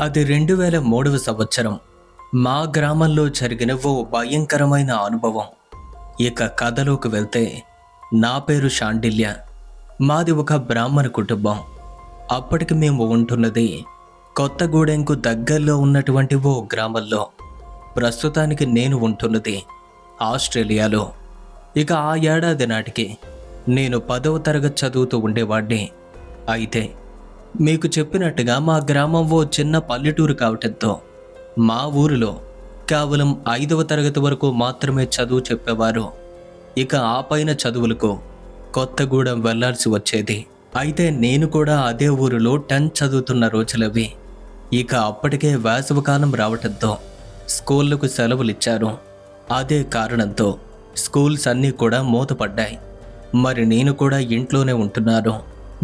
అది 2003వ సంవత్సరం. మా గ్రామంలో జరిగిన ఓ భయంకరమైన అనుభవం. ఇక కథలోకి వెళ్తే, నా పేరు శాండిల్య. మాది ఒక బ్రాహ్మణ కుటుంబం. అప్పటికి మేము ఉంటున్నది కొత్తగూడెంకు దగ్గరలో ఉన్నటువంటి ఓ గ్రామంలో. ప్రస్తుతానికి నేను ఉంటున్నది ఆస్ట్రేలియాలో. ఇక ఆ ఏడాది నాటికి నేను 10వ తరగతి చదువుతూ ఉండేవాడిని. అయితే మీకు చెప్పినట్టుగా మా గ్రామం ఓ చిన్న పల్లెటూరు కావటంతో మా ఊరిలో కేవలం 5వ తరగతి వరకు మాత్రమే చదువు చెప్పేవారు. ఇక ఆ పైన చదువులకు కొత్తగూడెం వెళ్లాల్సి వచ్చేది. అయితే నేను కూడా అదే ఊరిలో 10th చదువుతున్న రోజులవి. ఇక అప్పటికే వేసవికాలం రావటంతో స్కూళ్లకు సెలవులిచ్చారు. అదే కారణంతో స్కూల్స్ అన్నీ కూడా మూతపడ్డాయి. మరి నేను కూడా ఇంట్లోనే ఉంటున్నాను.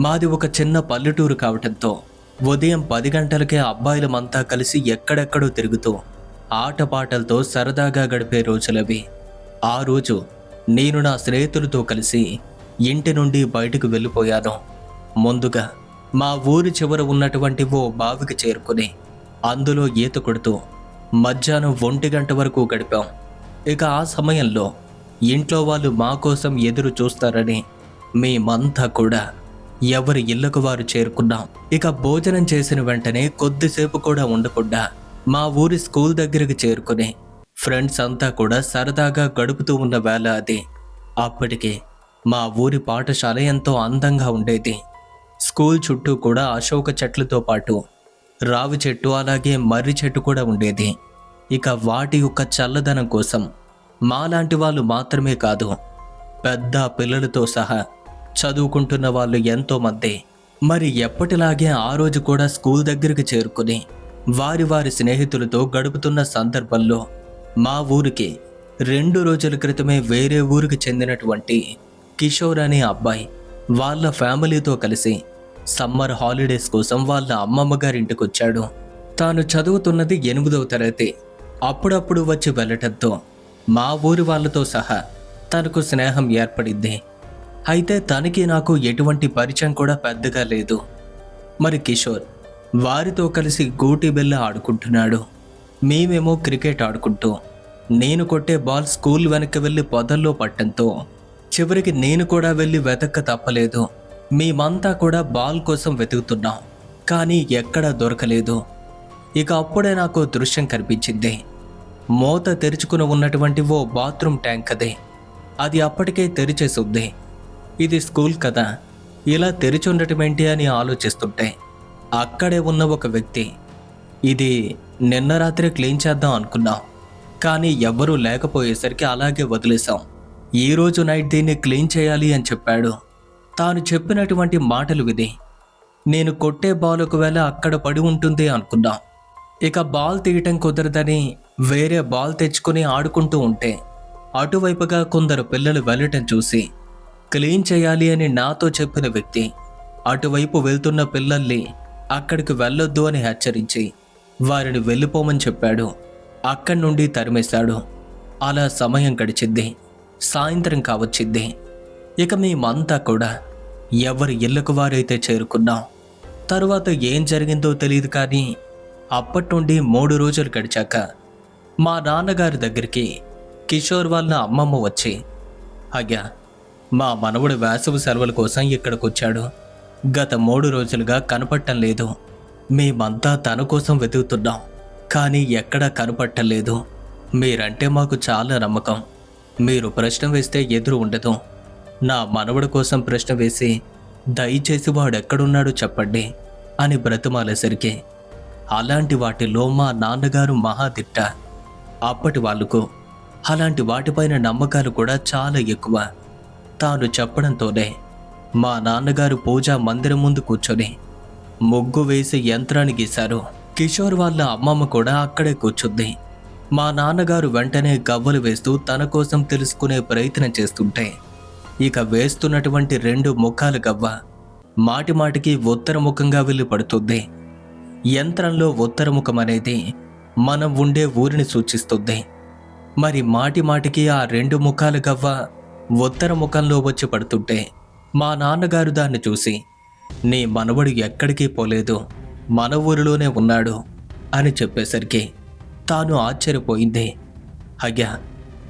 మాది ఒక చిన్న పల్లెటూరు కావటంతో ఉదయం 10 గంటలకే అబ్బాయిలమంతా కలిసి ఎక్కడెక్కడో తిరుగుతూ ఆటపాటలతో సరదాగా గడిపే రోజులవి. ఆ రోజు నేను నా స్నేహితులతో కలిసి ఇంటి నుండి బయటకు వెళ్ళిపోయాను. ముందుగా మా ఊరి చివర ఉన్నటువంటి ఓ బావికి చేరుకుని అందులో ఈత కొడుతూ మధ్యాహ్నం 1 గంట వరకు గడిపాం. ఇక ఆ సమయంలో ఇంట్లో వాళ్ళు మా కోసం ఎదురు చూస్తారని మేమంతా కూడా ఎవరి ఇళ్లకు వారు చేరుకున్నాం. ఇక భోజనం చేసిన వెంటనే కొద్దిసేపు కూడా ఉండకుండా మా ఊరి స్కూల్ దగ్గరికి చేరుకుని ఫ్రెండ్స్ అంతా కూడా సరదాగా గడుపుతూ ఉన్న వేళ అది. అప్పటికే మా ఊరి పాఠశాల ఎంతో అందంగా ఉండేది. స్కూల్ చుట్టూ కూడా అశోక చెట్లతో పాటు రావి చెట్టు అలాగే మర్రి చెట్టు కూడా ఉండేది. ఇక వాటి యొక్క చల్లదనం కోసం మాలాంటి వాళ్ళు మాత్రమే కాదు, పెద్ద పిల్లలతో సహా చదువుకుంటున్న వాళ్ళు ఎంతోమంది మరి ఎప్పటిలాగే ఆ రోజు కూడా స్కూల్ దగ్గరికి చేరుకుని వారి వారి స్నేహితులతో గడుపుతున్న సందర్భంలో మా ఊరికి 2 రోజుల క్రితమే వేరే ఊరికి చెందినటువంటి కిషోర్ అనే అబ్బాయి వాళ్ళ ఫ్యామిలీతో కలిసి సమ్మర్ హాలిడేస్ కోసం వాళ్ళ అమ్మమ్మ గారింటికి వచ్చాడు. తాను చదువుతున్నది 8వ తరగతి. అప్పుడప్పుడు వచ్చి వెళ్ళటంతో మా ఊరి వాళ్ళతో సహా తనకు స్నేహం ఏర్పడింది. అయితే తనకి నాకు ఎటువంటి పరిచయం కూడా పెద్దగా లేదు. మరి కిషోర్ వారితో కలిసి గూటి బిళ్ళ ఆడుకుంటున్నాడు. మేమేమో క్రికెట్ ఆడుకుంటూ నేను కొట్టే బాల్ స్కూల్ వెనక్కి వెళ్ళి పొదల్లో పట్టడంతో చివరికి నేను కూడా వెళ్ళి వెతక్క తప్పలేదు. మేమంతా కూడా బాల్ కోసం వెతుకుతున్నాం, కానీ ఎక్కడా దొరకలేదు. ఇక అప్పుడే నాకు దృశ్యం కనిపించింది. మూత తెరుచుకుని ఉన్నటువంటి ఓ బాత్రూమ్ ట్యాంక్ అది అప్పటికే తెరిచేసి ఉంది. ఇది స్కూల్ కదా, ఇలా తెరిచి ఉండటం ఏంటి అని ఆలోచిస్తుంటే అక్కడే ఉన్న ఒక వ్యక్తి, ఇది నిన్న రాత్రి క్లీన్ చేద్దాం అనుకున్నాం, కానీ ఎవ్వరూ లేకపోయేసరికి అలాగే వదిలేశాం. ఈరోజు నైట్ దీన్ని క్లీన్ చేయాలి అని చెప్పాడు. తాను చెప్పినటువంటి మాటలు విని నేను కొట్టే బాల్ ఒకవేళ అక్కడ పడి ఉంటుంది అనుకున్నాం. ఇక బాల్ తీయటం కుదరదని వేరే బాల్ తెచ్చుకొని ఆడుకుంటూ ఉంటే అటువైపుగా కొందరు పిల్లలు వెళ్ళటం చూసి క్లీన్ చేయాలి అని నాతో చెప్పిన వ్యక్తి అటువైపు వెళ్తున్న పిల్లల్ని అక్కడికి వెళ్ళొద్దు అని హెచ్చరించి వారిని వెళ్ళిపోమని చెప్పాడు. అక్కడి నుండి తరిమేశాడు. అలా సమయం గడిచింది. సాయంత్రం కావచ్చింది. ఇక మేమంతా కూడా ఎవరి ఇళ్లకు వారైతే చేరుకున్నాం. తరువాత ఏం జరిగిందో తెలియదు, కానీ అప్పటి నుండి 3 రోజులు గడిచాక మా నాన్నగారి దగ్గరికి కిషోర్ వాళ్ళ అమ్మమ్మ వచ్చి, అయ్యా, మా మనవడు వేసవి సెలవుల కోసం ఇక్కడికి వచ్చాడు. గత 3 రోజులుగా కనపడటం లేదు. మేమంతా తన కోసం వెతుకుతున్నాం, కానీ ఎక్కడా కనపడటం లేదు. మీరంటే మాకు చాలా నమ్మకం. మీరు ప్రశ్న వేస్తే ఎదురు ఉండదు. నా మనవడి కోసం ప్రశ్న వేసి దయచేసి వాడెక్కడున్నాడో చెప్పండి అని బ్రతిమాలేసరికి అలాంటి వాటిలో మా నాన్నగారు మహాదిట్ట. అప్పటి వాళ్లకు అలాంటి వాటిపైన నమ్మకాలు కూడా చాలా ఎక్కువ. తాను చెప్పడంతోనే మా నాన్నగారు పూజా మందిరం ముందు కూర్చొని ముగ్గు వేసి యంత్రాన్ని గీశారు. కిషోర్ వాళ్ళ అమ్మమ్మ కూడా అక్కడే కూర్చుంది. మా నాన్నగారు వెంటనే గవ్వలు వేస్తూ తన కోసం తెలుసుకునే ప్రయత్నం చేస్తుంటే ఇక వేస్తున్నటువంటి 2 ముఖాల గవ్వ మాటి మాటికి ఉత్తరముఖంగా వెళ్ళి పడుతుంది. యంత్రంలో ఉత్తరముఖం అనేది మనం ఉండే ఊరిని సూచిస్తుంది. మరి మాటి మాటికి ఆ 2 ముఖాల గవ్వ ఉత్తర ముఖంలో వచ్చి పడుతుంటే మా నాన్నగారు దాన్ని చూసి, నీ మనవడు ఎక్కడికి పోలేదు, మన ఊరిలోనే ఉన్నాడు, అని చెప్పేసరికి తాను ఆశ్చర్యపోయింది. అయ్యా,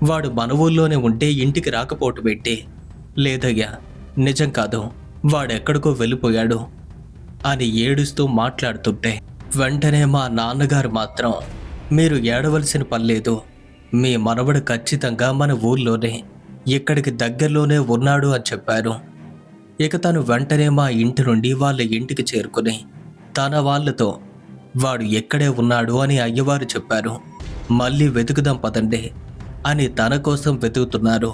వాడు మన ఊళ్ళోనే ఉంటే ఇంటికి రాకపోవటం పెట్టి. లేదయ్యా, నిజం కాదు, వాడెక్కడికో వెళ్ళిపోయాడు అని ఏడుస్తూ మాట్లాడుతుంటే వెంటనే మా నాన్నగారు మాత్రం, మీరు ఏడవలసిన పనిలేదు, మీ మనవడు ఖచ్చితంగా మన ఊళ్ళోనే ఇక్కడికి దగ్గరలోనే ఉన్నాడు అని చెప్పారు. ఇక తను వెంటనే మా ఇంటి నుండి వాళ్ళ ఇంటికి చేరుకుని తన వాళ్ళతో వాడు ఎక్కడే ఉన్నాడు అని అయ్యవారు చెప్పారు. మళ్ళీ వెతుకుదాం పదండి అని తన కోసం వెతుకుతున్నారు.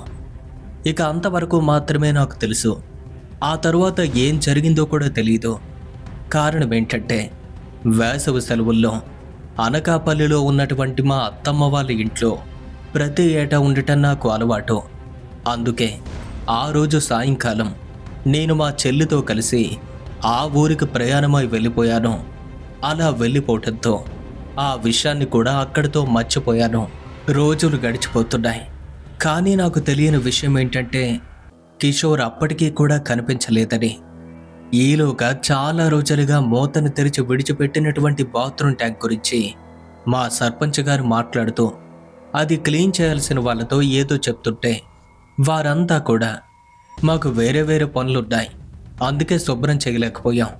ఇక అంతవరకు మాత్రమే నాకు తెలుసు. ఆ తరువాత ఏం జరిగిందో కూడా తెలీదు. కారణం ఏంటంటే, వేసవి సెలవుల్లో అనకాపల్లిలో ఉన్నటువంటి మా అత్తమ్మ వాళ్ళ ఇంట్లో ప్రతి ఏటా ఉండటం నాకు అలవాటు. అందుకే ఆ రోజు సాయంకాలం నేను మా చెల్లితో కలిసి ఆ ఊరికి ప్రయాణమై వెళ్ళిపోయాను. అలా వెళ్ళిపోవటంతో ఆ విషయాన్ని కూడా అక్కడితో మర్చిపోయాను. రోజులు గడిచిపోతున్నాయి. కానీ నాకు తెలియని విషయం ఏంటంటే, కిషోర్ అప్పటికీ కూడా కనిపించలేదని. ఈలోగా చాలా రోజులుగా మూతను తెరిచి విడిచిపెట్టినటువంటి బాత్రూమ్ ట్యాంక్ గురించి మా సర్పంచ్ గారు మాట్లాడుతూ అది క్లీన్ చేయాల్సిన వాళ్ళతో ఏదో చెప్తుంటే వారంతా కూడా, మాకు వేరే వేరే పనులున్నాయి, అందుకే శుభ్రం చేయలేకపోయాం,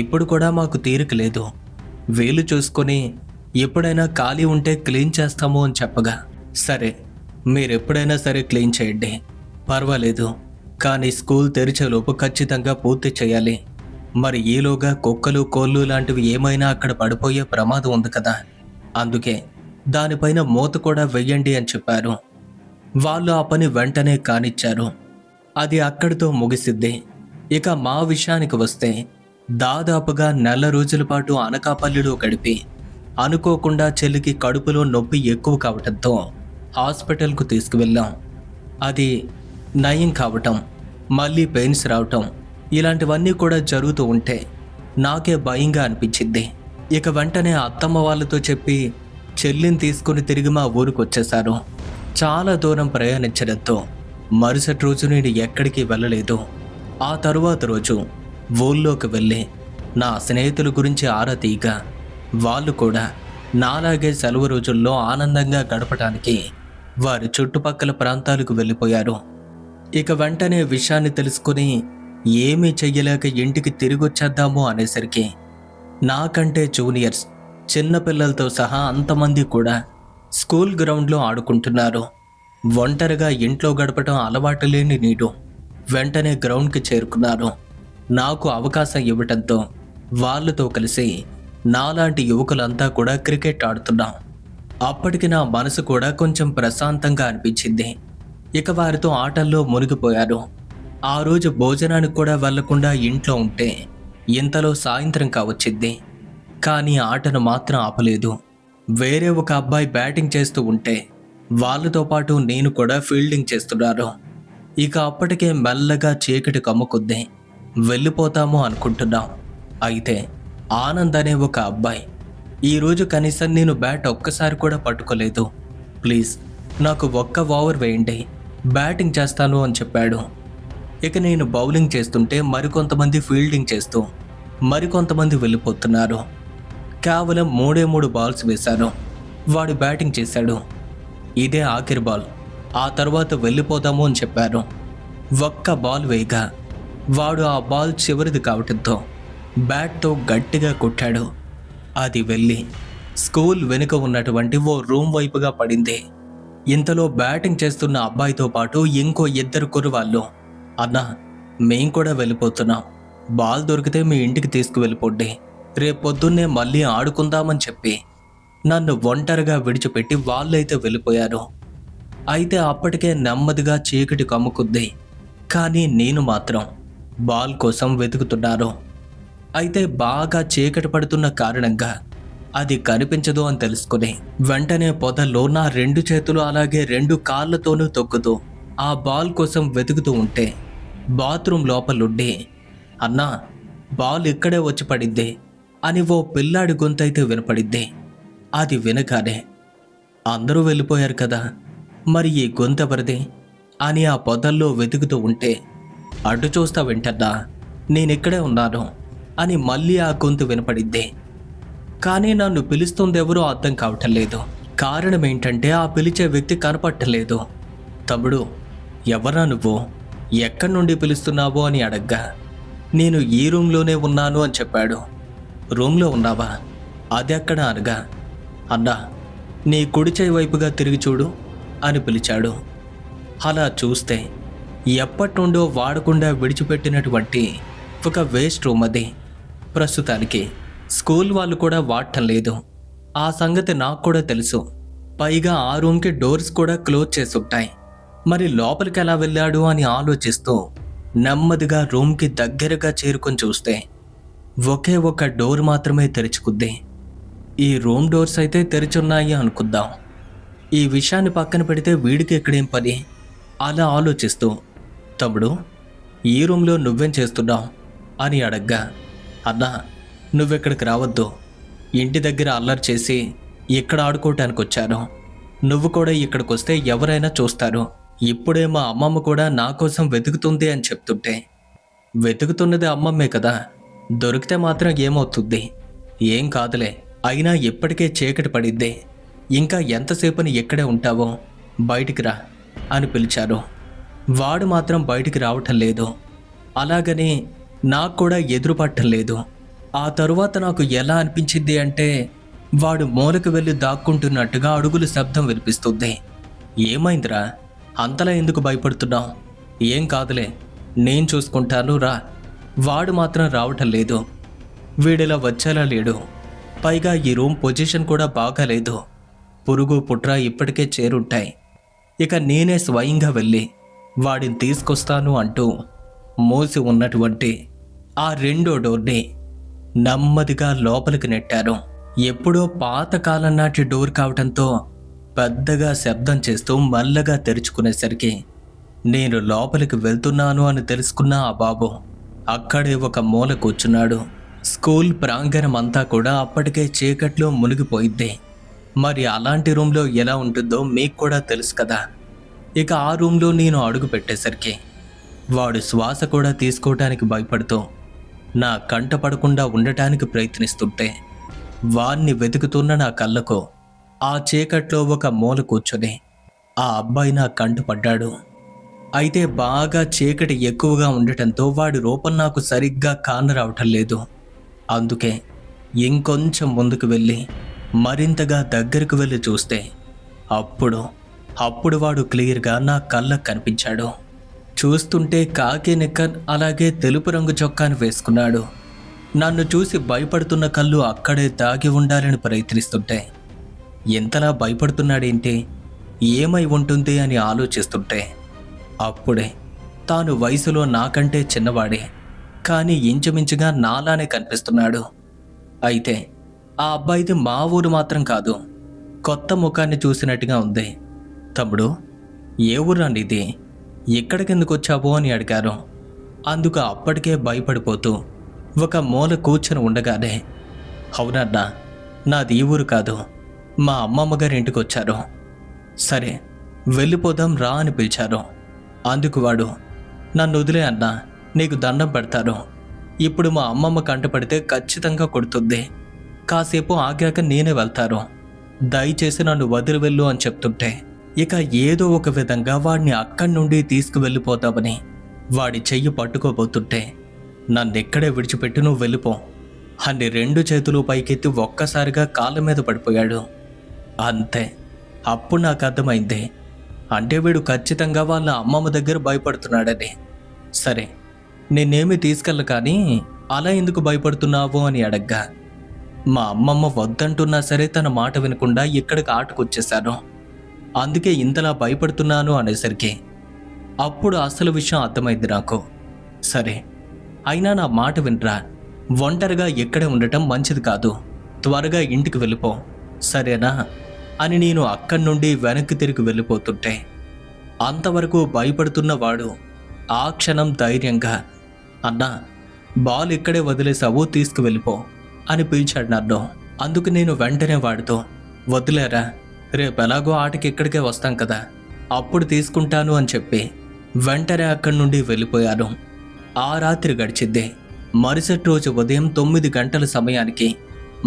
ఇప్పుడు కూడా మాకు తీరిక లేదు, వీలు చూసుకొని ఎప్పుడైనా ఖాళీ ఉంటే క్లీన్ చేస్తాము అని చెప్పగా, సరే మీరెప్పుడైనా సరే క్లీన్ చేయండి, పర్వాలేదు, కానీ స్కూల్ తెరిచేలోపు ఖచ్చితంగా పూర్తి చేయాలి. మరి ఈలోగా కుక్కలు కోళ్ళు లాంటివి ఏమైనా అక్కడ పడిపోయే ప్రమాదం ఉంది కదా, అందుకే దానిపైన మూత కూడా వెయ్యండి అని చెప్పారు. వాళ్ళు ఆ పని వెంటనే కానిచ్చారు. అది అక్కడితో ముగిసిద్ది. ఇక మా విషయానికి వస్తే, దాదాపుగా నెల రోజుల పాటు అనకాపల్లిలో గడిపి అనుకోకుండా చెల్లికి కడుపులో నొప్పి ఎక్కువ కావటంతో హాస్పిటల్కు తీసుకువెళ్ళాం. అది నయం కావటం, మళ్ళీ పెయిన్స్ రావటం, ఇలాంటివన్నీ కూడా జరుగుతూ ఉంటే నాకే భయంగా అనిపించింది. ఇక వెంటనే అత్తమ్మ వాళ్ళతో చెప్పి చెల్లిని తీసుకుని తిరిగి మా ఊరికి వచ్చేశారు. చాలా దూరం ప్రయాణించడంతో మరుసటి రోజు నేను ఎక్కడికి వెళ్ళలేదు. ఆ తరువాత రోజు ఊళ్ళోకి వెళ్ళి నా స్నేహితుల గురించి ఆరా తీయగా వాళ్ళు కూడా నాలాగే సెలవు రోజుల్లో ఆనందంగా గడపడానికి వారి చుట్టుపక్కల ప్రాంతాలకు వెళ్ళిపోయారు. ఇక వెంటనే విషయాన్ని తెలుసుకుని ఏమీ చెయ్యలేక ఇంటికి తిరిగొచ్చేద్దాము అనేసరికి నాకంటే జూనియర్స్, చిన్నపిల్లలతో సహా అంతమంది కూడా స్కూల్ గ్రౌండ్లో ఆడుకుంటున్నారు. ఒంటరిగా ఇంట్లో గడపటం అలవాటు లేని నేను వెంటనే గ్రౌండ్కి చేరుకున్నాను. నాకు అవకాశం ఇవ్వటంతో వాళ్ళతో కలిసి నాలాంటి యువకులంతా కూడా క్రికెట్ ఆడుతున్నాం. అప్పటికి నా మనసు కూడా కొంచెం ప్రశాంతంగా అనిపించింది. ఇక వారితో ఆటల్లో మునిగిపోయారు. ఆ రోజు భోజనానికి కూడా వెళ్లకుండా ఇంట్లో ఉంటే ఇంతలో సాయంత్రం కావచ్చింది. కానీ ఆటను మాత్రం ఆపలేదు. వేరే ఒక అబ్బాయి బ్యాటింగ్ చేస్తూ ఉంటే వాళ్ళతో పాటు నేను కూడా ఫీల్డింగ్ చేస్తున్నాను. ఇక అప్పటికే మెల్లగా చీకటి కమ్ముకుంది. వెళ్ళిపోతాము అనుకుంటున్నాం. అయితే ఆనంద్ అనే ఒక అబ్బాయి, ఈరోజు కనీసం నేను బ్యాట్ ఒక్కసారి కూడా పట్టుకోలేదు, ప్లీజ్ నాకు ఒక్క ఓవర్ వేయండి, బ్యాటింగ్ చేస్తాను అని చెప్పాడు. ఇక నేను బౌలింగ్ చేస్తుంటే మరికొంతమంది ఫీల్డింగ్ చేస్తూ మరికొంతమంది వెళ్ళిపోతున్నారు. కేవలం 3 బాల్స్ వేశాను. వాడు బ్యాటింగ్ చేశాడు. ఇదే ఆఖరి బాల్, ఆ తర్వాత వెళ్ళిపోదాము అని చెప్పారు. ఒక్క బాల్ వేయగా వాడు ఆ బాల్ చివరిది కావటంతో బ్యాట్తో గట్టిగా కొట్టాడు. అది వెళ్ళి స్కూల్ వెనుక ఉన్నటువంటి ఓ రూమ్ వైపుగా పడింది. ఇంతలో బ్యాటింగ్ చేస్తున్న అబ్బాయితో పాటు ఇంకో 2 కుర్రవాళ్ళు, అన్నా మేం కూడా వెళ్ళిపోతున్నాం, బాల్ దొరికితే మీ ఇంటికి తీసుకువెళ్ళిపోండి, రేపొద్దున్నే మళ్ళీ ఆడుకుందామని చెప్పి నన్ను ఒంటరిగా విడిచిపెట్టి వాళ్ళైతే వెళ్ళిపోయారు. అయితే అప్పటికే నెమ్మదిగా చీకటి కమ్ముకుంది. కానీ నేను మాత్రం బాల్ కోసం వెతుకుతున్నాను. అయితే బాగా చీకటి పడుతున్న కారణంగా అది కనిపించదు అని తెలుసుకుని వెంటనే పొదల్లో నా 2 చేతులు అలాగే 2 కాళ్ళతోనూ తొక్కుతూ ఆ బాల్ కోసం వెతుకుతూ ఉంటే బాత్రూమ్ లోపలుండి, అన్నా బాల్ ఇక్కడే వచ్చి పడింది అని ఓ పిల్లాడి గొంతైతే వినపడింది. అది వినగానే అందరూ వెళ్ళిపోయారు కదా, మరి ఈ గొంతెవరిది అని ఆ పొదల్లో వెతుకుతూ ఉంటే, అటు చూస్తా వింటన్నా, నేనిక్కడే ఉన్నాను అని మళ్ళీ ఆ గొంతు వినపడింది. కానీ నన్ను పిలుస్తుందెవరో అర్థం కావటం లేదు. కారణం ఏంటంటే ఆ పిలిచే వ్యక్తి కనపట్టలేదు. తమ్ముడు, ఎవరా నువ్వు, ఎక్కడి నుండి పిలుస్తున్నావో అని అడగ్గా నేను ఈ రూమ్లోనే ఉన్నాను అని చెప్పాడు. రూమ్లో ఉన్నావా, అది ఎక్కడ అనగా అన్నా నీ కుడి చేయి వైపుగా తిరిగి చూడు అని పిలిచాడు. అలా చూస్తే ఎప్పటి నుండో వాడకుండా విడిచిపెట్టినటువంటి ఒక వేస్ట్ రూమ్ అది. ప్రస్తుతానికి స్కూల్ వాళ్ళు కూడా వాడటం లేదు. ఆ సంగతి నాకు కూడా తెలుసు. పైగా ఆ రూమ్కి డోర్స్ కూడా క్లోజ్ చేసి ఉంటాయి. మరి లోపలికి ఎలా వెళ్ళాడు అని ఆలోచిస్తూ నెమ్మదిగా రూమ్కి దగ్గరగా చేరుకొని చూస్తే ఒకే ఒక డోర్ మాత్రమే తెరుచుకుంది. ఈ రూమ్ డోర్స్ అయితే తెరిచున్నాయి అనుకుందాం. ఈ విషయాన్ని పక్కన పెడితే వీడికి ఎక్కడేం పని అలా ఆలోచిస్తూ, తమ్ముడు, ఈ రూమ్లో నువ్వేం చేస్తున్నావు అని అడగ్గా అన్నా నువ్వెక్కడికి రావద్దు, ఇంటి దగ్గర అల్లరి చేసి ఇక్కడ ఆడుకోవటానికి వచ్చాను. నువ్వు కూడా ఇక్కడికి వస్తే ఎవరైనా చూస్తారు. ఇప్పుడే మా అమ్మమ్మ కూడా నా కోసం వెతుకుతుంది అని చెప్తుంటే, వెతుకుతున్నది అమ్మమ్మే కదా, దొరికితే మాత్రం ఏమవుతుంది, ఏం కాదులే, అయినా ఇప్పటికే చీకటి పడిద్ది, ఇంకా ఎంతసేపని ఎక్కడే ఉంటావో, బయటికి రా అని పిలిచారు. వాడు మాత్రం బయటికి రావటం లేదు. అలాగని నాకు కూడా ఎదురుపట్టం లేదు. ఆ తరువాత నాకు ఎలా అనిపించింది అంటే వాడు మూలకు వెళ్ళి దాక్కుంటున్నట్టుగా అడుగుల శబ్దం వినిపిస్తుంది. ఏమైందిరా, అంతలా ఎందుకు భయపడుతున్నావు? ఏం కాదులే, నేను చూసుకుంటాను రా. వాడు మాత్రం రావటం లేదు. వీడిలా వచ్చేలా లేడు. పైగా ఈ రూమ్ పొజిషన్ కూడా బాగాలేదు. పురుగు పుట్ర ఇప్పటికే చేరుంటాయి. ఇక నేనే స్వయంగా వెళ్ళి వాడిని తీసుకొస్తాను అంటూ మూసి ఉన్నటువంటి ఆ రెండో డోర్ని నెమ్మదిగా లోపలికి నెట్టారు. ఎప్పుడో పాతకాలం నాటి డోర్ కావటంతో పెద్దగా శబ్దం చేస్తూ మెల్లగా తెరుచుకునేసరికి నేను లోపలికి వెళ్తున్నాను అని తెలుసుకున్న ఆ బాబు అక్కడే ఒక మూల కూర్చున్నాడు. స్కూల్ ప్రాంగణం అంతా కూడా అప్పటికే చీకట్లో మునిగిపోయింది. మరి అలాంటి రూమ్లో ఎలా ఉంటుందో మీకు కూడా తెలుసు కదా. ఇక ఆ రూమ్లో నేను అడుగు పెట్టేసరికి వాడు శ్వాస కూడా తీసుకోవటానికి భయపడుతూ నా కంట పడకుండా ఉండటానికి ప్రయత్నిస్తుంటే వాణ్ణి వెతుకుతున్న నా కళ్ళకు ఆ చీకట్లో ఒక మూల కూర్చొని ఆ అబ్బాయి నా కంట పడ్డాడు. అయితే బాగా చీకటి ఎక్కువగా ఉండటంతో వాడి రూపం నాకు సరిగ్గా కానరావటం లేదు. అందుకే ఇంకొంచెం ముందుకు వెళ్ళి మరింతగా దగ్గరకు వెళ్ళి చూస్తే అప్పుడు వాడు క్లియర్గా నా కళ్ళకు కనిపించాడు. చూస్తుంటే కాకి నిక్కర్ అలాగే తెలుపు రంగు చొక్కాను వేసుకున్నాడు. నన్ను చూసి భయపడుతున్న కళ్ళు అక్కడే దాగి ఉండాలని ప్రయత్నిస్తుంటే ఎంతలా భయపడుతున్నాడేంటి, ఏమై ఉంటుంది అని ఆలోచిస్తుంటే అప్పుడే తాను వయసులో నాకంటే చిన్నవాడే, కానీ ఇంచుమించుగా నాలానే కనిపిస్తున్నాడు. అయితే ఆ అబ్బాయిది మా ఊరు మాత్రం కాదు, కొత్త ముఖాన్ని చూసినట్టుగా ఉంది. తమ్ముడు, ఏ ఊరు నీది, ఎక్కడికెందుకు వచ్చావో అని అడిగారు. అందుకు అప్పటికే భయపడిపోతూ ఒక మూల కూర్చొని ఉండగానే, అవునన్నా, నాది ఈ ఊరు కాదు, మా అమ్మమ్మ గారి ఇంటికి వచ్చారు. సరే వెళ్ళిపోదాం రా అని పిలిచారు. అందుకు వాడు, నన్ను వదిలే అన్నా, నీకు దండం పెడతారు. ఇప్పుడు మా అమ్మమ్మ కంటపడితే ఖచ్చితంగా కొడుతుంది. కాసేపు ఆగాక నేనే వెళ్తారు. దయచేసి నన్ను వదిలి వెళ్ళు అని చెప్తుంటే ఇక ఏదో ఒక విధంగా వాడిని అక్కడి నుండి తీసుకువెళ్ళిపోతామని వాడి చెయ్యి పట్టుకోబోతుంటే నన్నెక్కడే విడిచిపెట్టి నువ్వు వెళ్ళిపో అని 2 చేతులు పైకెత్తి ఒక్కసారిగా కాళ్ళ మీద పడిపోయాడు. అంతే, అప్పుడు నాకు అర్థమైంది, అంటే వీడు ఖచ్చితంగా వాళ్ళ అమ్మమ్మ దగ్గర భయపడుతున్నాడని. సరే నేనేమి తీసుకెళ్ళ, కానీ అలా ఎందుకు భయపడుతున్నావు అని అడగ్గా మా అమ్మమ్మ వద్దంటున్నా సరే తన మాట వినకుండా ఇక్కడికి ఆటకొచ్చేశాను, అందుకే ఇంతలా భయపడుతున్నాను అనేసరికి అప్పుడు అసలు విషయం అర్థమైంది నాకు. సరే అయినా నా మాట వినరా, ఒంటరిగా ఎక్కడే ఉండటం మంచిది కాదు, త్వరగా ఇంటికి వెళ్ళిపో సరేనా అని నేను అక్కడి నుండి వెనక్కి తిరిగి వెళ్ళిపోతుంటే అంతవరకు భయపడుతున్న వాడు ఆ క్షణం ధైర్యంగా, అన్నా బాల్ ఇక్కడే వదిలేసావు, తీసుకువెళ్ళిపో అని పిలిచాడు నన్ను. అందుకు నేను వెంటనే వాడితో, వదిలేరా, రేపు ఎలాగో ఆటకి ఇక్కడికే వస్తాం కదా, అప్పుడు తీసుకుంటాను అని చెప్పి వెంటనే అక్కడి నుండి వెళ్ళిపోయాను. ఆ రాత్రి గడిచిద్దే. మరుసటి రోజు ఉదయం 9 గంటల సమయానికి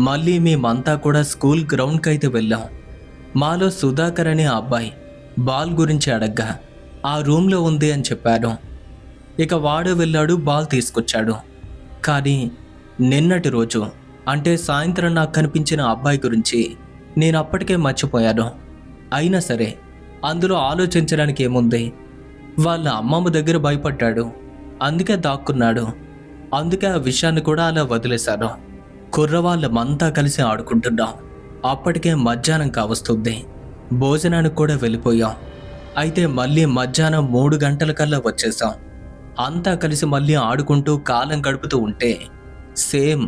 మళ్ళీ మేమంతా కూడా స్కూల్ గ్రౌండ్కి అయితే వెళ్ళాం. మాలో సుధాకర్ అనే అబ్బాయి బాల్ గురించి అడగ్గా ఆ రూమ్లో ఉంది అని చెప్పారు. ఇక వాడు వెళ్ళాడు, బాల్ తీసుకొచ్చాడు. కానీ నిన్నటి రోజు అంటే సాయంత్రం నాకు కనిపించిన అబ్బాయి గురించి నేను అప్పటికే మర్చిపోయాను. అయినా సరే అందులో ఆలోచించడానికి ఏముంది? వాళ్ళ అమ్మమ్మ దగ్గర భయపడ్డాడు, అందుకే దాక్కున్నాడు. అందుకే ఆ విషయాన్ని కూడా అలా వదిలేశాను. కుర్రవాళ్ళమంతా కలిసి ఆడుకుంటున్నాం. అప్పటికే మధ్యాహ్నం కావస్తుంది. భోజనానికి కూడా వెళ్ళిపోయాం. అయితే మళ్ళీ మధ్యాహ్నం 3 గంటలకల్లా వచ్చేసాం. అంతా కలిసి మళ్ళీ ఆడుకుంటూ కాలం గడుపుతూ ఉంటే సేమ్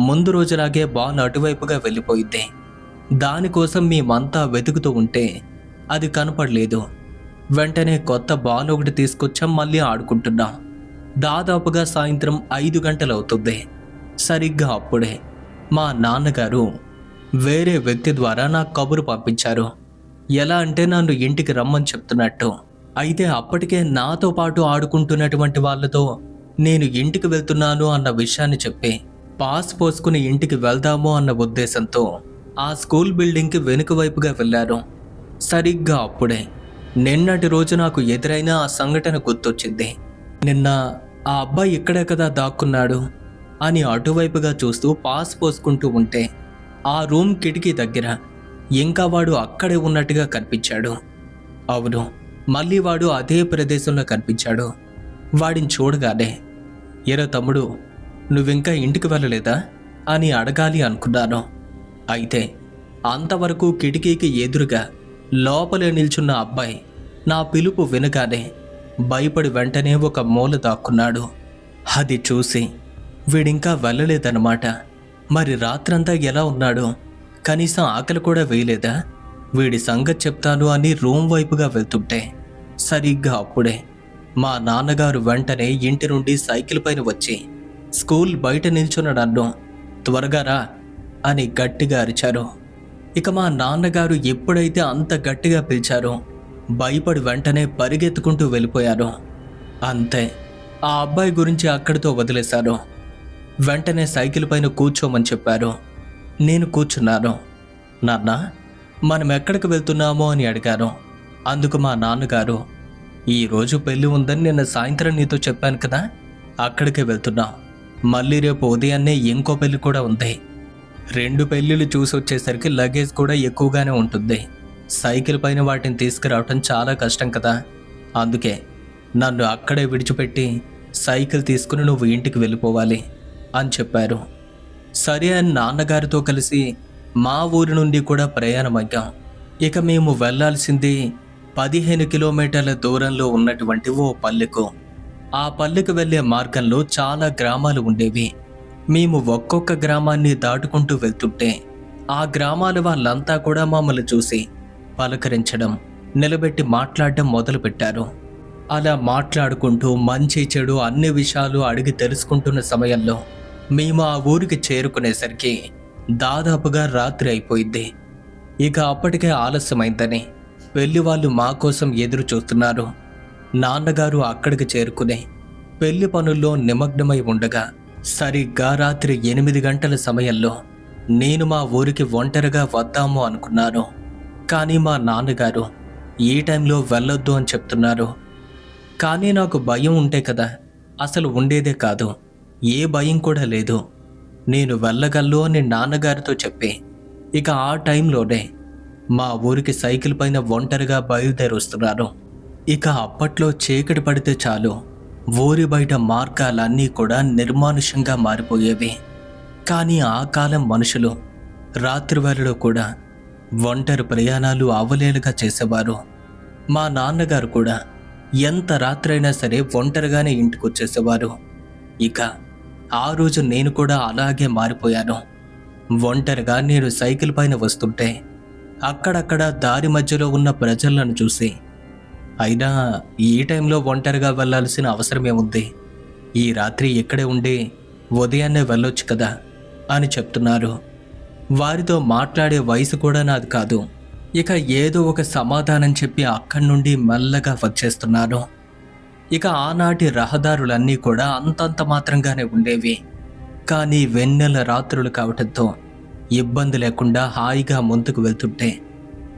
ముందు రోజులాగే బాల్ అటువైపుగా వెళ్ళిపోయింది. దానికోసం మేమంతా వెతుకుతూ ఉంటే అది కనపడలేదు. వెంటనే కొత్త బాల్ ఒకటి తీసుకొచ్చాం, మళ్ళీ ఆడుకుంటున్నాం. దాదాపుగా సాయంత్రం 5 గంటలవుతుంది. సరిగ్గా అప్పుడే మా నాన్నగారు వేరే వ్యక్తి ద్వారా నాకు కబురు పంపించారు. ఎలా అంటే నన్ను ఇంటికి రమ్మని చెప్తున్నట్టు. అయితే అప్పటికే నాతో పాటు ఆడుకుంటున్నటువంటి వాళ్ళతో నేను ఇంటికి వెళ్తున్నాను అన్న విషయాన్ని చెప్పి పాస్ పోసుకుని ఇంటికి వెళ్దాము అన్న ఉద్దేశంతో ఆ స్కూల్ బిల్డింగ్కి వెనుక వైపుగా వెళ్ళారు. సరిగ్గా అప్పుడే నిన్నటి రోజు నాకు ఎదురైన ఆ సంఘటన గుర్తొచ్చింది. నిన్న ఆ అబ్బాయి ఇక్కడే కదా దాక్కున్నాడు అని అటువైపుగా చూస్తూ పాస్ పోసుకుంటూ ఉంటే ఆ రూమ్ కిటికీ దగ్గర ఇంకా వాడు అక్కడే ఉన్నట్టుగా కనిపించాడు. అవును, మళ్ళీ వాడు అదే ప్రదేశంలో కనిపించాడు. వాడిని చూడగానే, ఎరా తమ్ముడు, నువ్వింకా ఇంటికి వెళ్ళలేదా అని అడగాలి అనుకున్నాను. అయితే అంతవరకు కిటికీకి ఎదురుగా లోపలే నిల్చున్న అబ్బాయి నా పిలుపు వినగానే భయపడి వెంటనే ఒక మూల దాక్కున్నాడు. అది చూసి వీడింకా వెళ్ళలేదన్నమాట. మరి రాత్రంతా ఎలా ఉన్నాడు? కనీసం ఆకలి కూడా వేయలేదా? వీడి సంగతి చెప్తాను అని రూమ్ వైపుగా వెళ్తుంటే సరిగ్గా అప్పుడే మా నాన్నగారు వెంటనే ఇంటి నుండి సైకిల్ పైన వచ్చి స్కూల్ బయట నిల్చున్న నన్ను త్వరగా రా అని గట్టిగా అరిచారు. ఇక మా నాన్నగారు ఎప్పుడైతే అంత గట్టిగా పిలిచారో భయపడి వెంటనే పరిగెత్తుకుంటూ వెళ్ళిపోయారు. అంతే, ఆ అబ్బాయి గురించి అక్కడితో వదిలేశారు. వెంటనే సైకిల్ పైన కూర్చోమని చెప్పారు. నేను కూర్చున్నాను. నాన్న, మనం ఎక్కడికి వెళ్తున్నామో అని అడిగాను. అందుకు మా నాన్నగారు, ఈరోజు పెళ్ళి ఉందని నిన్న సాయంత్రం నీతో చెప్పాను కదా, అక్కడికే వెళ్తున్నాం. మళ్ళీ రేపు ఉదయాన్నే ఇంకో పెళ్ళి కూడా ఉంది. 2 పెళ్ళిళ్ళు చూసి వచ్చేసరికి లగేజ్ కూడా ఎక్కువగానే ఉంటుంది. సైకిల్ పైన వాటిని తీసుకురావటం చాలా కష్టం కదా. అందుకే నన్ను అక్కడే విడిచిపెట్టి సైకిల్ తీసుకుని నువ్వు ఇంటికి వెళ్ళిపోవాలి అని చెప్పారు. సరే అని నాన్నగారితో కలిసి మా ఊరి నుండి కూడా ప్రయాణమయ్యాం. ఇక మేము వెళ్లాల్సింది 15 కిలోమీటర్ల దూరంలో ఉన్నటువంటి ఓ పల్లెకు. ఆ పల్లెకు వెళ్లే మార్గంలో చాలా గ్రామాలు ఉండేవి. మేము ఒక్కొక్క గ్రామాన్ని దాటుకుంటూ వెళ్తుంటే ఆ గ్రామాల వాళ్ళంతా కూడా మమ్మల్ని చూసి పలకరించడం, నిలబెట్టి మాట్లాడడం మొదలుపెట్టారు. అలా మాట్లాడుకుంటూ మంచి చెడు అన్ని విషయాలు అడిగి తెలుసుకుంటున్న సమయంలో మేము ఆ ఊరికి చేరుకునేసరికి దాదాపుగా రాత్రి అయిపోయింది. ఇక అప్పటికే ఆలస్యమైందని పెళ్లి వాళ్ళు మా కోసం ఎదురు చూస్తున్నారు. నాన్నగారు అక్కడికి చేరుకునే పెళ్లి పనుల్లో నిమగ్నమై ఉండగా సరిగ్గా రాత్రి 8 గంటల సమయంలో నేను మా ఊరికి ఒంటరిగా వద్దాము అనుకున్నాను. కానీ మా నాన్నగారు ఈ టైంలో వెళ్ళొద్దు అని చెప్తున్నారు. కానీ నాకు భయం ఉంటే కదా, అసలు ఉండేదే కాదు. ఏ భయం కూడా లేదు. నేను వెళ్ళగలను అని నాన్నగారితో చెప్పి ఇక ఆ టైంలోనే మా ఊరికి సైకిల్ పైన ఒంటరిగా బయలుదేరి వస్తున్నారు. ఇక అప్పట్లో చీకటి పడితే చాలు ఊరి బయట మార్గాలన్నీ కూడా నిర్మానుష్యంగా మారిపోయేవి. కానీ ఆ కాలం మనుషులు రాత్రి వేళలో కూడా ఒంటరి ప్రయాణాలు అవలేలుగా చేసేవారు. మా నాన్నగారు కూడా ఎంత రాత్రైనా సరే ఒంటరిగానే ఇంటికి వచ్చేసేవారు. ఇక ఆ రోజు నేను కూడా అలాగే మారిపోయాను. ఒంటరిగా నేను సైకిల్ పైన వస్తుంటే అక్కడక్కడ దారి మధ్యలో ఉన్న ప్రజలను చూసి, అయినా ఈ టైంలో ఒంటరిగా వెళ్ళాల్సిన అవసరమేముంది, ఈ రాత్రి ఇక్కడే ఉండి ఉదయాన్నే వెళ్ళొచ్చు కదా అని చెప్తున్నారు. వారితో మాట్లాడే వయసు కూడా నాది కాదు. ఇక ఏదో ఒక సమాధానం చెప్పి అక్కడి నుండి మెల్లగా వచ్చేస్తున్నాను. ఇక ఆనాటి రహదారులన్నీ కూడా అంతంత మాత్రంగానే ఉండేవి. కానీ వెన్నెల రాత్రులు కావటంతో ఇబ్బంది లేకుండా హాయిగా ముందుకు వెళ్తుంటే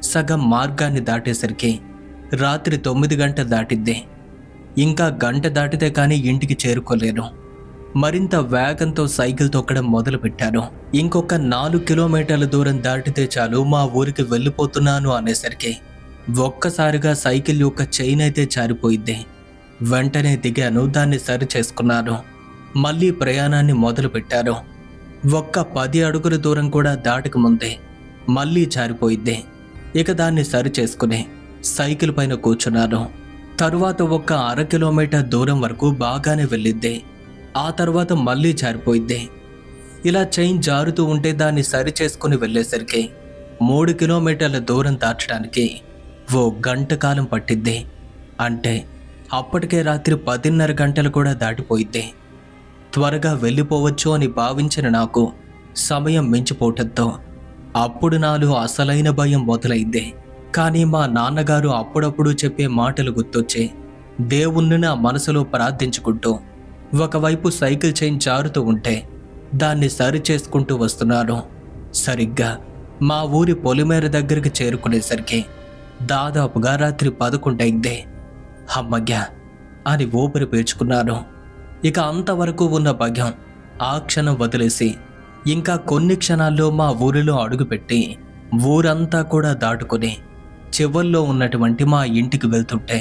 సగం మార్గాన్ని దాటేసరికి రాత్రి 9 గంటలు దాటిద్ది. ఇంకా గంట దాటితే కానీ ఇంటికి చేరుకోలేను. మరింత వేగంతో సైకిల్ తొక్కడం మొదలుపెట్టాను. ఇంకొక 4 కిలోమీటర్ల దూరం దాటితే చాలు మా ఊరికి వెళ్ళిపోతున్నాను అనేసరికి ఒక్కసారిగా సైకిల్ యొక్క చైన్ అయితే జారిపోయింది. వెంటనే దిగాను, దాన్ని సరి చేసుకున్నాను. మళ్ళీ ప్రయాణాన్ని మొదలుపెట్టాను. ఒక్క 10 అడుగుల దూరం కూడా దాటక ముందే మళ్ళీ జారిపోయింది. ఇక దాన్ని సరి చేసుకుని సైకిల్ పైన కూర్చున్నాను. తరువాత ఒక 1/2 కిలోమీటర్ దూరం వరకు బాగానే వెళ్ళిద్ది. ఆ తర్వాత మళ్ళీ జారిపోయింది. ఇలా చైన్ జారుతూ ఉంటే దాన్ని సరి చేసుకుని వెళ్ళేసరికి 3 కిలోమీటర్ల దూరం దాటడానికి ఓ గంట కాలం పట్టిద్ది. అంటే అప్పటికే రాత్రి 10:30 గంటలు కూడా దాటిపోయింది. త్వరగా వెళ్ళిపోవచ్చు అని భావించిన నాకు సమయం మించిపోవటంతో అప్పుడు నాలో అసలైన భయం మొదలైంది. కానీ మా నాన్నగారు అప్పుడప్పుడు చెప్పే మాటలు గుర్తొచ్చి దేవుణ్ణి నా మనసులో ప్రార్థించుకుంటూ ఒకవైపు సైకిల్ చైన్ జారుతూ ఉంటే దాన్ని సరి చేసుకుంటూ వస్తున్నాను. సరిగ్గా మా ఊరి పొలిమేర దగ్గరికి చేరుకునేసరికి దాదాపుగా రాత్రి 11 అయింది. అమ్మయ్య అని ఊపిరి పీల్చుకున్నాను. ఇక అంతవరకు ఉన్న భయం ఆ క్షణం వదిలేసి ఇంకా కొన్ని క్షణాల్లో మా ఊరిలో అడుగుపెట్టి ఊరంతా కూడా దాటుకుని చివర్లో ఉన్నటువంటి మా ఇంటికి వెళ్తుంటే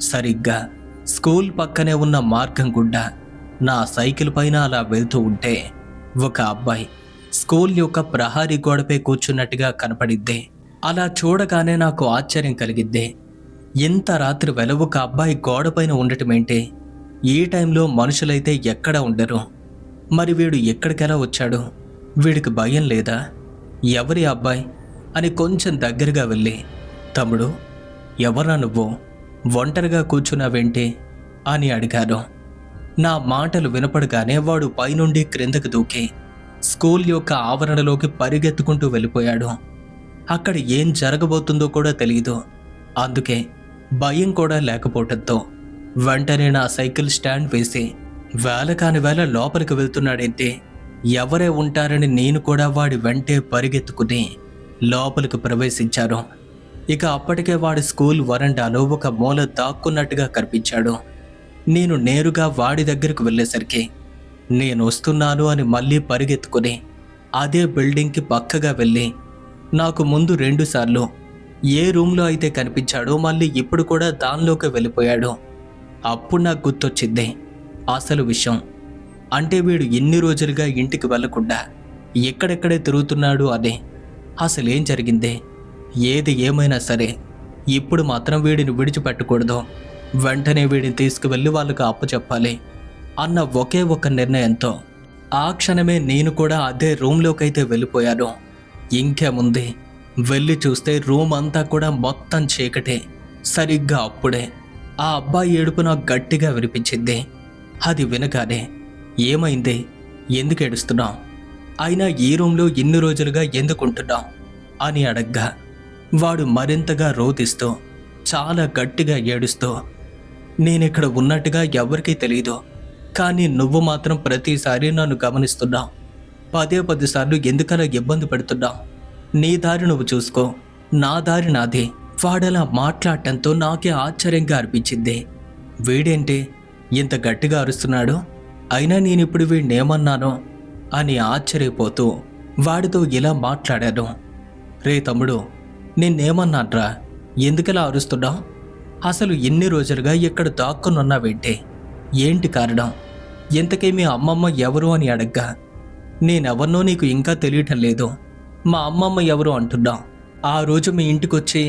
సరిగ్గా స్కూల్ పక్కనే ఉన్న మార్గం గుండా నా సైకిల్ పైన అలా వెళ్తూ ఉంటే ఒక అబ్బాయి స్కూల్ యొక్క ప్రహారీ గోడపై కూర్చున్నట్టుగా కనపడిద్ది. అలా చూడగానే నాకు ఆశ్చర్యం కలిగిద్ది. ఇంత రాత్రి వేళ ఒక అబ్బాయి గోడపైన ఉండటమేంటి? ఈ టైంలో మనుషులైతే ఎక్కడ ఉండరు. మరి వీడు ఎక్కడికెలా వచ్చాడు? వీడికి భయం లేదా? ఎవరి అబ్బాయి అని కొంచెం దగ్గరగా వెళ్ళి, తమ్ముడు ఎవరా నువ్వు, ఒంటరిగా కూర్చున్నావేంటి అని అడిగాను. నా మాటలు వినపడగానే వాడు పైనుండి క్రిందకు దూకి స్కూల్ యొక్క ఆవరణలోకి పరిగెత్తుకుంటూ వెళ్ళిపోయాడు. అక్కడ ఏం జరగబోతుందో కూడా తెలియదు. అందుకే భయం కూడా లేకపోవడంతో వెంటనే నా సైకిల్ స్టాండ్ వేసి వేళ కాని వేళ లోపలికి వెళ్తున్నాడైతే ఎవరే ఉంటారని నేను కూడా వాడి వెంటే పరిగెత్తుకుని లోపలికి ప్రవేశించాను. ఇక అప్పటికే వాడి స్కూల్ వరండాలో ఒక మూల దాక్కున్నట్టుగా కనిపించాడు. నేను నేరుగా వాడి దగ్గరకు వెళ్ళేసరికి నేను వస్తున్నాను అని మళ్ళీ పరిగెత్తుకుని అదే బిల్డింగ్కి పక్కగా వెళ్ళి నాకు ముందు 2 సార్లు ఏ రూమ్లో అయితే కనిపించాడో మళ్ళీ ఇప్పుడు కూడా దానిలోకి వెళ్ళిపోయాడు. అప్పుడు నాకు గుర్తొచ్చింది అసలు విషయం. అంటే వీడు ఎన్ని రోజులుగా ఇంటికి వెళ్లకుండా ఎక్కడెక్కడే తిరుగుతున్నాడు అని. అసలేం జరిగింది? ఏది ఏమైనా సరే ఇప్పుడు మాత్రం వీడిని విడిచిపెట్టకూడదు. వెంటనే వీడిని తీసుకువెళ్ళి వాళ్ళకు అప్పచెప్పాలి అన్న ఒకే ఒక నిర్ణయంతో ఆ క్షణమే నేను కూడా అదే రూమ్లోకైతే వెళ్ళిపోయాను. ఇంకేముంది, వెళ్ళి చూస్తే రూమ్ అంతా కూడా మొత్తం చీకటే. సరిగ్గా అప్పుడే ఆ అబ్బాయి ఏడుపు నాకు గట్టిగా వినిపించింది. అది వినగానే ఏమైంది, ఎందుకు ఏడుస్తున్నావు, అయినా ఈ రూమ్లో ఇన్ని రోజులుగా ఎందుకుంటున్నావు అని అడగ్గా వాడు మరింతగా రోదిస్తూ చాలా గట్టిగా ఏడుస్తూ, నేనిక్కడ ఉన్నట్టుగా ఎవరికీ తెలియదు, కానీ నువ్వు మాత్రం ప్రతిసారి నన్ను గమనిస్తున్నావు. 10 సార్లు ఎందుకలా ఇబ్బంది పెడుతున్నావు? నీ దారి నువ్వు చూసుకో, నా దారి నాదే. వాడలా మాట్లాడటంతో నాకే ఆశ్చర్యంగా అనిపించింది. వీడేంటి ఇంత గట్టిగా అరుస్తున్నాడు, అయినా నేనిప్పుడు వీడినేమన్నానో అని ఆశ్చర్యపోతూ వాడితో ఇలా మాట్లాడాను. రే తమ్ముడు, నిన్నేమన్నాన్రా, ఎందుకలా అరుస్తున్నావు? అసలు ఎన్ని రోజులుగా ఇక్కడ దాక్కునున్నావేంటి? ఏంటి కారణం? ఇంతకీ మీ అమ్మమ్మ ఎవరు అని అడగ్గా నేనెవరినో నీకు ఇంకా తెలియటం లేదు, మా అమ్మమ్మ ఎవరు అంటున్నా. ఆ రోజు మీ ఇంటికొచ్చి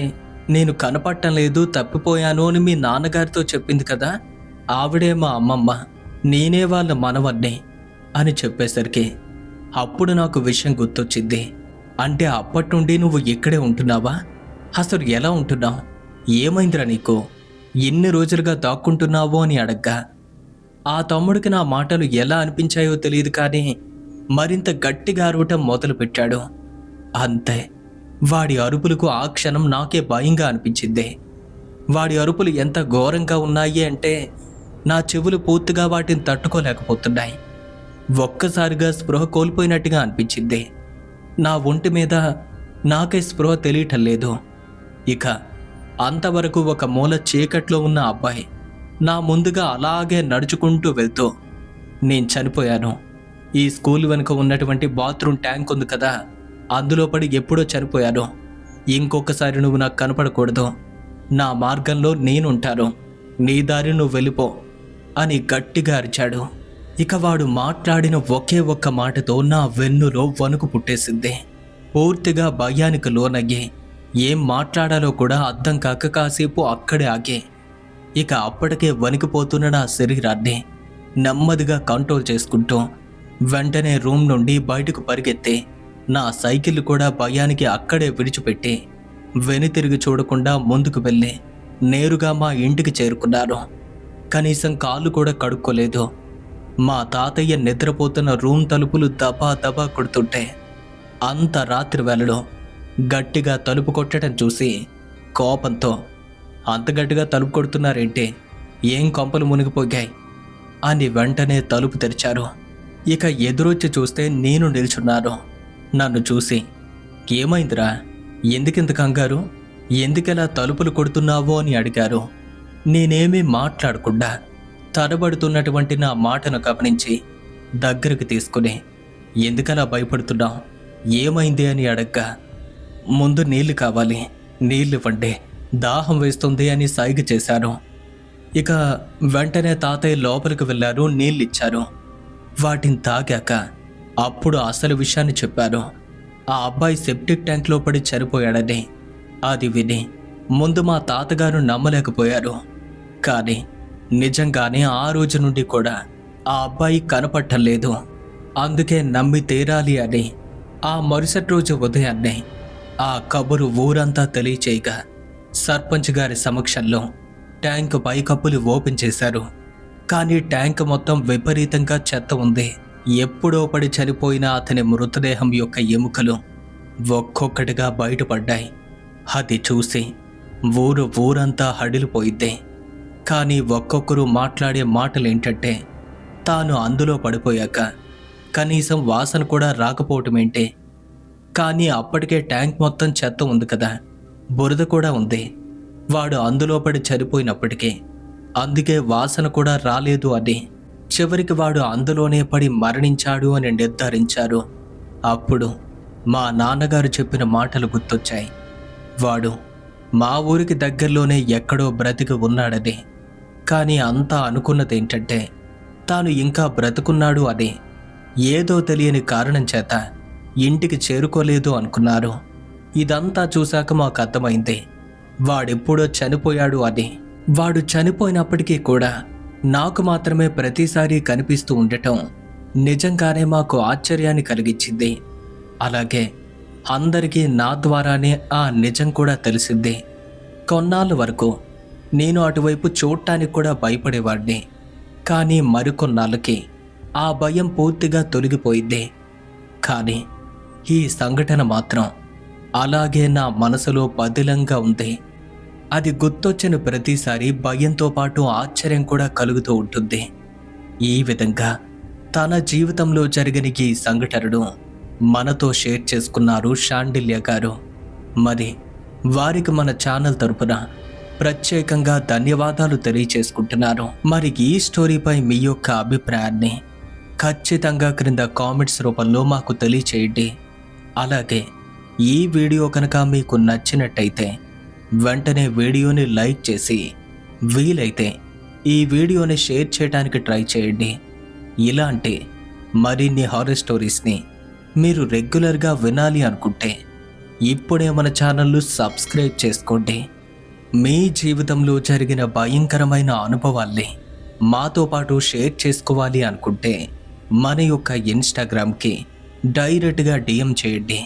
నేను కనపడటం లేదు, తప్పిపోయాను అని మీ నాన్నగారితో చెప్పింది కదా, ఆవిడే మా అమ్మమ్మ, నేనే వాళ్ళ మనవన్నే అని చెప్పేసరికి అప్పుడు నాకు విషయం గుర్తొచ్చింది. అంటే అప్పటి నుండి నువ్వు ఇక్కడే ఉంటున్నావా? అసలు ఎలా ఉంటున్నావు? ఏమైందిరా నీకు, ఎన్ని రోజులుగా దాక్కుంటున్నావో అని అడగ్గా ఆ తమ్ముడికి నా మాటలు ఎలా అనిపించాయో తెలియదు, కానీ మరింత గట్టిగా అరవటం మొదలుపెట్టాడు. అంతే, వాడి అరుపులకు ఆ క్షణం నాకే భయంగా అనిపించింది. వాడి అరుపులు ఎంత ఘోరంగా ఉన్నాయి అంటే నా చెవులు పూర్తిగా వాటిని తట్టుకోలేకపోతున్నాయి. ఒక్కసారిగా స్పృహ కోల్పోయినట్టుగా అనిపించింది. నా ఒంటి మీద నాకే స్పృహ తెలియటం లేదు. ఇక అంతవరకు ఒక మూల చీకట్లో ఉన్న అబ్బాయి నా ముందుగా అలాగే నడుచుకుంటూ వెళ్తూ, నేను చనిపోయాను, ఈ స్కూల్ వెనుక ఉన్నటువంటి బాత్రూమ్ ట్యాంక్ ఉంది కదా, అందులో పడి ఎప్పుడో చనిపోయాను, ఇంకొకసారి నువ్వు నాకు కనపడకూడదు, నా మార్గంలో నేనుంటాను, నీ దారి నువ్వు వెళ్ళిపో అని గట్టిగా అరిచాడు. ఇక వాడు మాట్లాడిన ఒకే ఒక్క మాటతో నా వెన్నులో వణుకు పుట్టేసింది. పూర్తిగా భయానికి లోనయ్యి ఏం మాట్లాడాలో కూడా అర్థం కాక కాసేపు అక్కడే ఆగి, ఇక అప్పటికే వణికిపోతున్న నా శరీరాన్ని నెమ్మదిగా కంట్రోల్ చేసుకుంటూ వెంటనే రూమ్ నుండి బయటకు పరిగెత్తి నా సైకిల్ కూడా భయానికి అక్కడే విడిచిపెట్టి వెనుతిరిగి చూడకుండా ముందుకు వెళ్ళి నేరుగా మా ఇంటికి చేరుకున్నాను. కనీసం కాళ్ళు కూడా కడుక్కోలేదు. మా తాతయ్య నిద్రపోతున్న రూమ్ తలుపులు దబా దబా కొడుతుంటే అంత రాత్రి వేళలో గట్టిగా తలుపు కొట్టడం చూసి కోపంతో, అంత గట్టిగా తలుపు కొడుతున్నారేంటి, ఏం కొంపలు మునిగిపోయాయి అని వెంటనే తలుపు తెరిచారు. ఇక ఎదురొచ్చి చూస్తే నేను నిల్చున్నాను. నన్ను చూసి, ఏమైందిరా, ఎందుకింత కంగారు, ఎందుకెలా తలుపులు కొడుతున్నావో అని అడిగారు. నేనేమీ మాట్లాడకుండా తడబడుతున్నటువంటి నా మాటను గమనించి దగ్గరకు తీసుకుని, ఎందుకలా భయపడుతున్నావు, ఏమైంది అని అడగ్గా, ముందు నీళ్లు కావాలి, నీళ్ళు ఇవ్వండి, దాహం వేస్తుంది అని సైగ చేశాను. ఇక వెంటనే తాతయ్య లోపలికి వెళ్ళారు, నీళ్ళిచ్చారు. వాటిని తాగాక అప్పుడు అసలు విషయాన్ని చెప్పారు. ఆ అబ్బాయి సెప్టిక్ ట్యాంక్లో పడి చనిపోయాడని. అది విని ముందు మా తాతగారు నమ్మలేకపోయారు. కానీ నిజంగానే ఆ రోజు నుండి కూడా ఆ అబ్బాయి కనపడటం లేదు. అందుకే నమ్మి తీరాలి అని ఆ మరుసటి రోజు ఉదయాన్నే ఆ కబురు ఊరంతా తెలియచేయగా సర్పంచ్ గారి సమక్షంలో ట్యాంక్ పైకప్పులు ఓపెన్ చేశారు. కానీ ట్యాంక్ మొత్తం విపరీతంగా చెత్త ఉంది. ఎప్పుడో పడి చనిపోయిన అతని మృతదేహం యొక్క ఎముకలు ఒక్కొక్కటిగా బయటపడ్డాయి. అది చూసి ఊరంతా హడిలిపోయింది. కానీ ఒక్కొక్కరు మాట్లాడే మాటలేంటంటే, తాను అందులో పడిపోయాక కనీసం వాసన కూడా రాకపోవటమేంటి, కానీ అప్పటికే ట్యాంక్ మొత్తం చెత్త ఉంది కదా, బురద కూడా ఉంది, వాడు అందులో పడి చనిపోయినప్పటికీ అందుకే వాసన కూడా రాలేదు అని, చివరికి వాడు అందులోనే పడి మరణించాడు అని నిర్ధారించారు. అప్పుడు మా నాన్నగారు చెప్పిన మాటలు గుర్తొచ్చాయి. వాడు మా ఊరికి దగ్గరలోనే ఎక్కడో బ్రతికి ఉన్నాడని. కానీ అంతా అనుకున్నదేంటంటే, తాను ఇంకా బ్రతుకున్నాడు అని. ఏదో తెలియని కారణం చేత ఇంటికి చేరుకోలేదు అనుకున్నారు. ఇదంతా చూశాక మాకు అర్థమైంది, వాడెప్పుడో చనిపోయాడు అని. వాడు చనిపోయినప్పటికీ కూడా నాకు మాత్రమే ప్రతిసారి కనిపిస్తూ ఉండటం నిజంగానే మాకు ఆశ్చర్యాన్ని కలిగించింది. అలాగే అందరికీ నా ద్వారానే ఆ నిజం కూడా తెలిసింది. కొన్నాళ్ళ వరకు నేను అటువైపు చూడటానికి కూడా భయపడేవాడిని. కానీ మరికొన్నాళ్ళకి ఆ భయం పూర్తిగా తొలగిపోయింది. కానీ ఈ సంఘటన మాత్రం అలాగే నా మనసులో పదిలంగా ఉంది. అది గుర్తొచ్చిన ప్రతిసారి భయంతో పాటు ఆశ్చర్యం కూడా కలుగుతూ ఉంటుంది. ఈ విధంగా తన జీవితంలో జరిగిన ఈ సంఘటనను మనతో షేర్ చేసుకున్నారు షాండిల్య గారు. మరి వారికి మన ఛానల్ తరపున ప్రత్యేకంగా ధన్యవాదాలు తెలియచేసుకుంటున్నారు. మరి ఈ స్టోరీపై మీ యొక్క అభిప్రాయాన్ని ఖచ్చితంగా క్రింద కామెంట్స్ రూపంలో మాకు తెలియచేయండి. అలాగే ఈ వీడియో కనుక మీకు నచ్చినట్టయితే వెంటనే వీడియోని లైక్ చేసి వీలైతే ఈ వీడియోని షేర్ చేయడానికి ట్రై చేయండి. ఇలాంటి మరిన్ని హారర్ స్టోరీస్ని మీరు రెగ్యులర్గా వినాలి అనుకుంటే ఇప్పుడే మన ఛానల్ను సబ్స్క్రైబ్ చేసుకోండి. మీ జీవితంలో జరిగిన భయంకరమైన అనుభవాల్ని మాతో పాటు షేర్ చేసుకోవాలి అనుకుంటే మన యొక్క ఇన్స్టాగ్రామ్కి డైరెక్ట్గా DM చేయండి.